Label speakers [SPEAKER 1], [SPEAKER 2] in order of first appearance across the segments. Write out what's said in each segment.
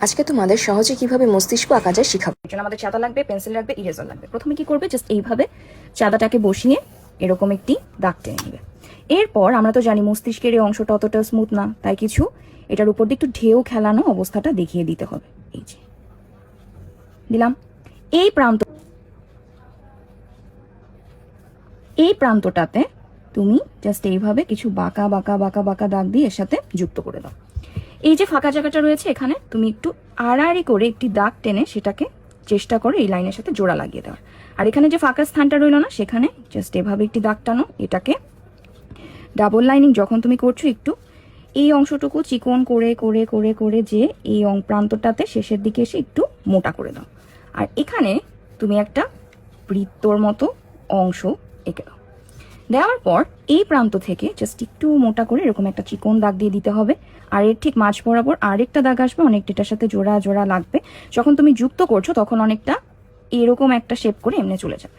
[SPEAKER 1] আজকে তোমাদের সহজে কিভাবে মস্তিষ্ক আঁকা যায় শিখাবো।
[SPEAKER 2] এর জন্য আমাদের চাঁদা লাগবে, পেন্সিল লাগবে, ইরেজার লাগবে। প্রথমে কি করবে, জাস্ট এইভাবে চাঁদাটাকে বসিয়ে এরকম একটি দাগ টেনে নেবে। এরপর আমরা তো জানি মস্তিষ্কের এই অংশটা অতটা স্মুথ না, তাই কিছু এটার উপর দিয়ে একটু ঢেউ খেলানো অবস্থাটা দেখিয়ে দিতে হবে। এই যে দিলাম। এই প্রান্তটাতে তুমি জাস্ট এইভাবে কিছু বাঁকা বাঁকা বাঁকা বাঁকা দাগ দিয়ে এর সাথে যুক্ত করে দাও। এই যে ফাঁকা জায়গাটা রয়েছে এখানে তুমি একটু আড়াআড়ি করে একটি দাগ টেনে সেটাকে চেষ্টা করো এই লাইনের সাথে জোড়া লাগিয়ে দেওয়ার। আর এখানে যে ফাঁকা স্থানটা রইল না, সেখানে জাস্ট এভাবে একটি দাগ টানো। এটাকে ডাবল লাইনিং যখন তুমি করছো, একটু এই অংশটুকু চিকন করে করে করে করে যে এই প্রান্তটাতে শেষের দিকে এসে একটু মোটা করে দাও। আর এখানে তুমি একটা বৃত্তর মতো অংশ এঁকে দাও। দেওয়ার পর এই প্রান্ত থেকে জাস্ট একটু মোটা করে এরকম একটা চিকন দাগ দিয়ে দিতে হবে। আর এর ঠিক মাঝ বরাবর আরেকটা দাগ আসবে, অনেকটা এটার সাথে জোড়া জোড়া লাগবে। যখন তুমি যুক্ত করছো তখন অনেকটা এরকম একটা শেপ করে এমনি চলে যাবে।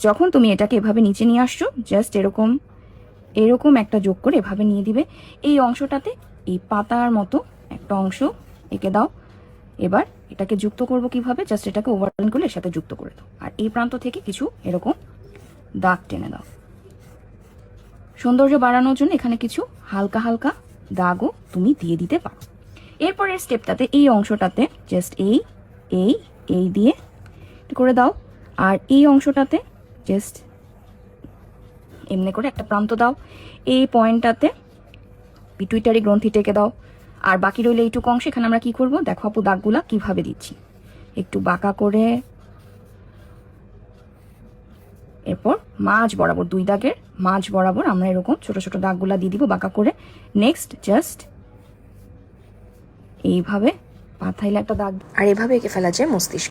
[SPEAKER 2] যখন তুমি এটাকে এভাবে নিচে নিয়ে আসছো, জাস্ট এরকম এরকম একটা যোগ করে এভাবে নিয়ে দিবে। এই অংশটাতে এই পাতার মতো একটা অংশ এঁকে দাও। এবার এটাকে যুক্ত করব কিভাবে, জাস্ট এটাকে ওভারলাইন করে এর সাথে যুক্ত করে দাও। আর এই প্রান্ত থেকে কিছু এরকম দাগ টেনে দাও। সৌন্দর্য বাড়ানোর জন্য এখানে কিছু হালকা হালকা দাগও তুমি দিয়ে দিতে পারো। এরপরের স্টেপটাতে এই অংশটাতে জাস্ট এই এই এই দিয়ে করে দাও। আর এই অংশটাতে জাস্ট এমনি করে একটা প্রান্ত দাও। এই পয়েন্টটাতে পিটুইটারি গ্রন্থি টেকে দাও। আর বাকি রইলে এইটুকু অংশ, এখানে আমরা কি করব দেখো আপু, দাগগুলা কিভাবে দিচ্ছি। একটু বাঁকা করে, এরপর মাঝ বরাবর, দুই দাগের মাঝ বরাবর আমরা এরকম ছোট ছোট দাগগুলা দিয়ে দিব বাঁকা করে। নেক্সট জাস্ট এইভাবে পাথাইলে একটা দাগ,
[SPEAKER 1] আর এভাবে এঁকে ফেলা যায় মস্তিষ্ক।